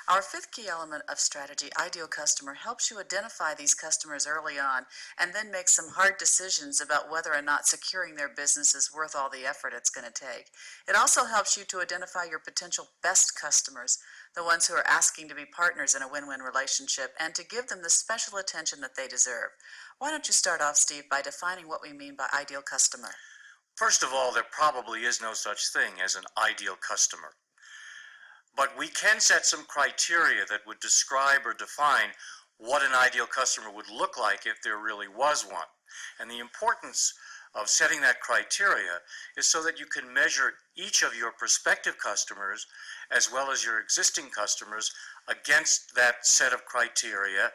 Our fifth key element of strategy, ideal customer, helps you identify these customers early on and then make some hard decisions about whether or not securing their business is worth all the effort it's going to take. It also helps you to identify your potential best customers, the ones who are asking to be partners in a win-win relationship, and to give them the special attention that they deserve. Why don't you start off, Steve, by defining what we mean by ideal customer? First of all, there probably is no such thing as an ideal customer. But we can set some criteria that would describe or define what an ideal customer would look like if there really was one. And the importance of setting that criteria is so that you can measure each of your prospective customers as well as your existing customers against that set of criteria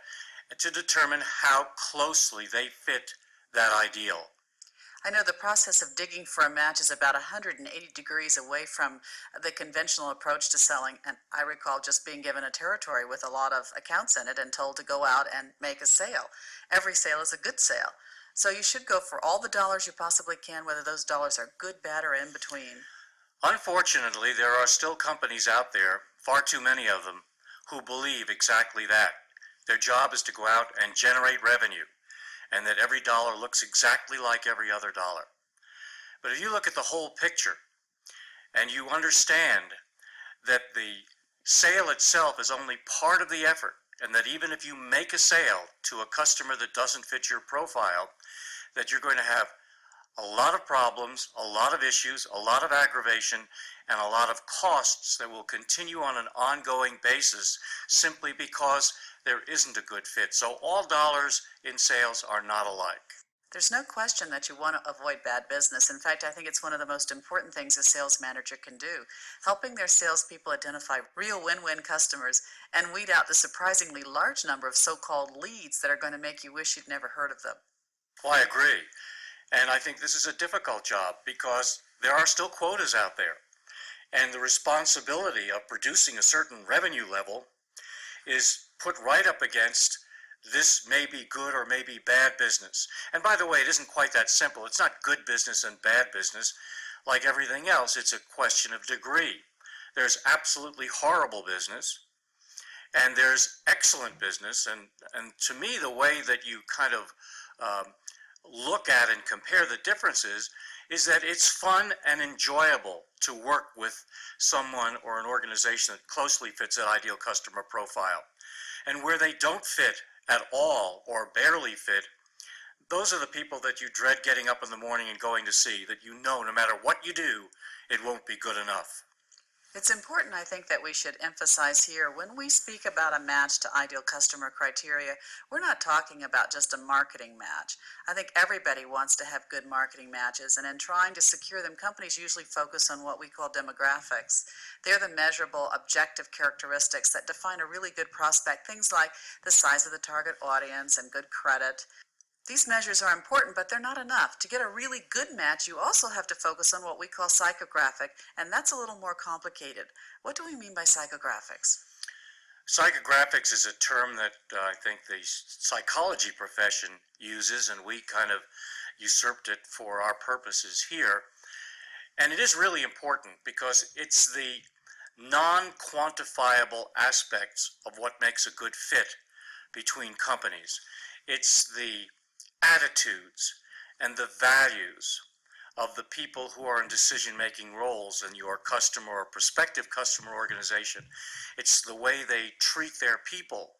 to determine how closely they fit that ideal. I know the process of digging for a match is about 180 degrees away from the conventional approach to selling, and I recall just being given a territory with a lot of accounts in it and told to go out and make a sale. Every sale is a good sale. So you should go for all the dollars you possibly can, whether those dollars are good, bad, or in between. Unfortunately, there are still companies out there, far too many of them, who believe exactly that. Their job is to go out and generate revenue, and that every dollar looks exactly like every other dollar. But if you look at the whole picture and you understand that the sale itself is only part of the effort, and that even if you make a sale to a customer that doesn't fit your profile, that you're going to have a lot of problems, a lot of issues, a lot of aggravation, and a lot of costs that will continue on an ongoing basis simply because there isn't a good fit. So all dollars in sales are not alike. There's no question that you want to avoid bad business. In fact, I think it's one of the most important things a sales manager can do, helping their salespeople identify real win-win customers and weed out the surprisingly large number of so-called leads that are going to make you wish you'd never heard of them. Well, I agree. And I think this is a difficult job because there are still quotas out there. And the responsibility of producing a certain revenue level is put right up against this may be good or may be bad business. And by the way, it isn't quite that simple. It's not good business and bad business. Like everything else, it's a question of degree. There's absolutely horrible business, and there's excellent business. And to me, the way that you kind of look at and compare the differences is that it's fun and enjoyable to work with someone or an organization that closely fits that ideal customer profile. And where they don't fit at all or barely fit, those are the people that you dread getting up in the morning and going to see, that you know no matter what you do, it won't be good enough. It's important, I think, that we should emphasize here, when we speak about a match to ideal customer criteria, we're not talking about just a marketing match. I think everybody wants to have good marketing matches, and in trying to secure them, companies usually focus on what we call demographics. They're the measurable, objective characteristics that define a really good prospect, things like the size of the target audience and good credit. These measures are important, but they're not enough. To get a really good match, you also have to focus on what we call psychographic, and that's a little more complicated. What do we mean by psychographics? Psychographics is a term that I think the psychology profession uses, and we kind of usurped it for our purposes here. And it is really important because it's the non-quantifiable aspects of what makes a good fit between companies. It's the attitudes and the values of the people who are in decision-making roles in your customer or prospective customer organization. It's the way they treat their people.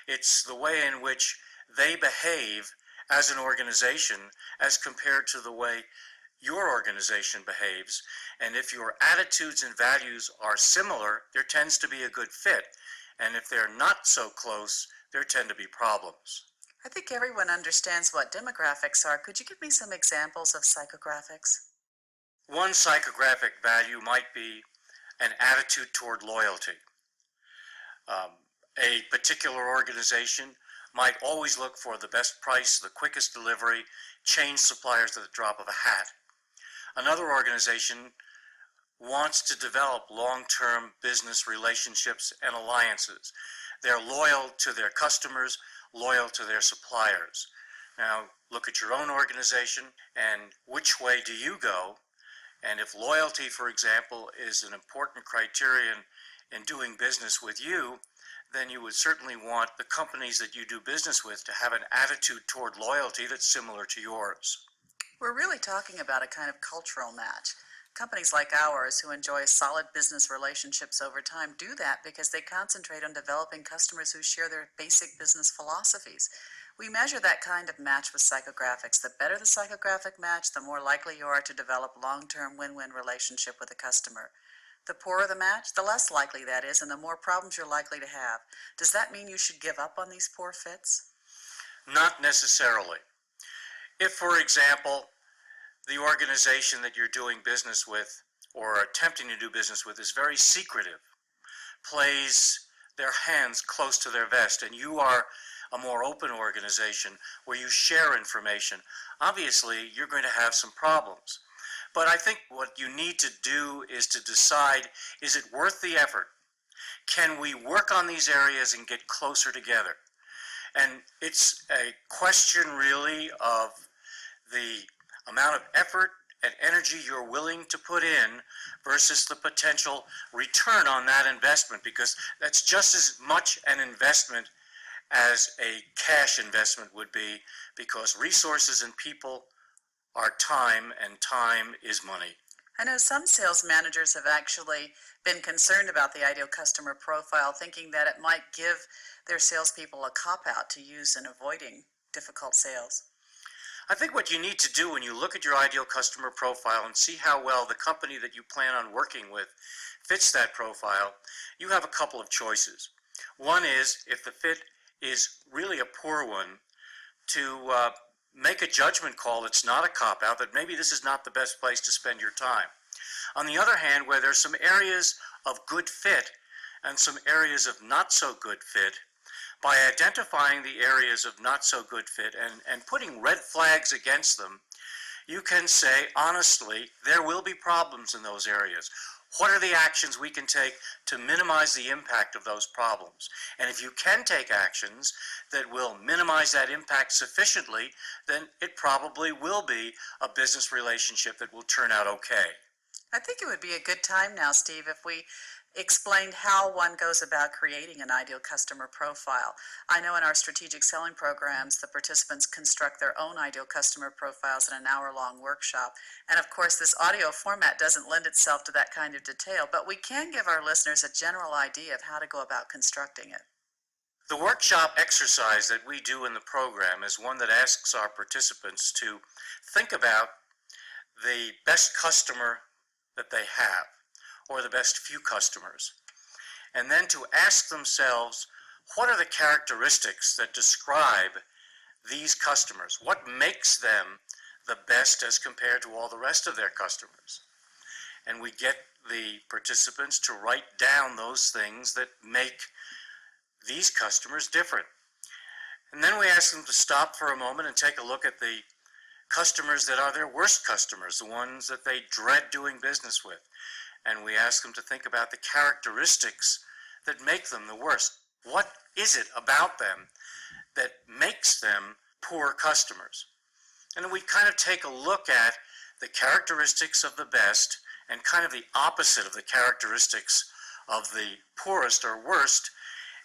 It's the way in which they behave as an organization as compared to the way your organization behaves. And if your attitudes and values are similar, there tends to be a good fit. And if they're not so close, there tend to be problems. I think everyone understands what demographics are. Could you give me some examples of psychographics? One psychographic value might be an attitude toward loyalty. A particular organization might always look for the best price, the quickest delivery, change suppliers at the drop of a hat. Another organization wants to develop long-term business relationships and alliances. They're loyal to their customers, loyal to their suppliers. Now, look at your own organization and which way do you go? And if loyalty, for example, is an important criterion in doing business with you, then you would certainly want the companies that you do business with to have an attitude toward loyalty that's similar to yours. We're really talking about a kind of cultural match. Companies like ours, who enjoy solid business relationships over time, do that because they concentrate on developing customers who share their basic business philosophies. We measure that kind of match with psychographics. The better the psychographic match, the more likely you are to develop long-term win-win relationship with a customer. The poorer the match, the less likely that is, and the more problems you're likely to have. Does that mean you should give up on these poor fits? Not necessarily. If, for example, the organization that you're doing business with or attempting to do business with is very secretive, plays their hands close to their vest, and you are a more open organization where you share information, obviously you're going to have some problems. But I think what you need to do is to decide, is it worth the effort? Can we work on these areas and get closer together? And it's a question really of the amount of effort and energy you're willing to put in versus the potential return on that investment, because that's just as much an investment as a cash investment would be, because resources and people are time, and time is money. I know some sales managers have actually been concerned about the ideal customer profile, thinking that it might give their salespeople a cop-out to use in avoiding difficult sales. I think what you need to do when you look at your ideal customer profile and see how well the company that you plan on working with fits that profile, you have a couple of choices. One is, if the fit is really a poor one, to make a judgment call that's not a cop-out, that maybe this is not the best place to spend your time. On the other hand, where there's some areas of good fit and some areas of not so good fit, by identifying the areas of not so good fit and putting red flags against them, you can say, honestly, there will be problems in those areas. What are the actions we can take to minimize the impact of those problems? And if you can take actions that will minimize that impact sufficiently, then it probably will be a business relationship that will turn out okay. I think it would be a good time now, Steve, if we explained how one goes about creating an ideal customer profile. I know in our strategic selling programs, the participants construct their own ideal customer profiles in an hour-long workshop. And of course, this audio format doesn't lend itself to that kind of detail, but we can give our listeners a general idea of how to go about constructing it. The workshop exercise that we do in the program is one that asks our participants to think about the best customer that they have, or the best few customers, and then to ask themselves, what are the characteristics that describe these customers? What makes them the best as compared to all the rest of their customers? And we get the participants to write down those things that make these customers different. And then we ask them to stop for a moment and take a look at the customers that are their worst customers, the ones that they dread doing business with. And we ask them to think about the characteristics that make them the worst. What is it about them that makes them poor customers? And we kind of take a look at the characteristics of the best and kind of the opposite of the characteristics of the poorest or worst,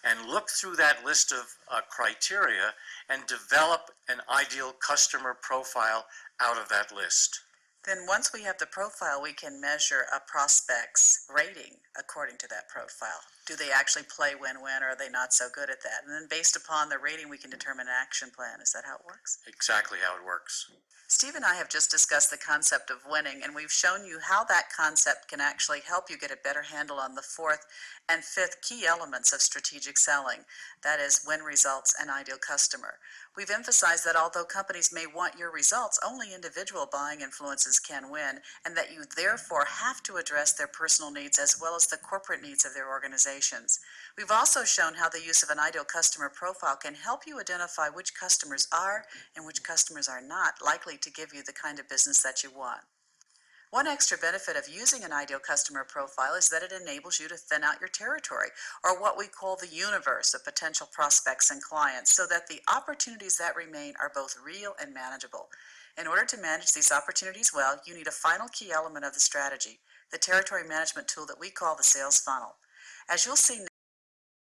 and look through that list of criteria and develop an ideal customer profile out of that list. Then once we have the profile, we can measure a prospect's rating according to that profile. Do they actually play win-win, or are they not so good at that? And then based upon the rating, we can determine an action plan. Is that how it works? Exactly how it works. Steve and I have just discussed the concept of winning, and we've shown you how that concept can actually help you get a better handle on the fourth and fifth key elements of strategic selling. That is, win results and ideal customer. We've emphasized that although companies may want your results, only individual buying influences can win, and that you therefore have to address their personal needs as well as the corporate needs of their organizations. We've also shown how the use of an ideal customer profile can help you identify which customers are and which customers are not likely to give you the kind of business that you want. One extra benefit of using an ideal customer profile is that it enables you to thin out your territory, or what we call the universe of potential prospects and clients, so that the opportunities that remain are both real and manageable. In order to manage these opportunities well, you need a final key element of the strategy, the territory management tool that we call the sales funnel. As you'll see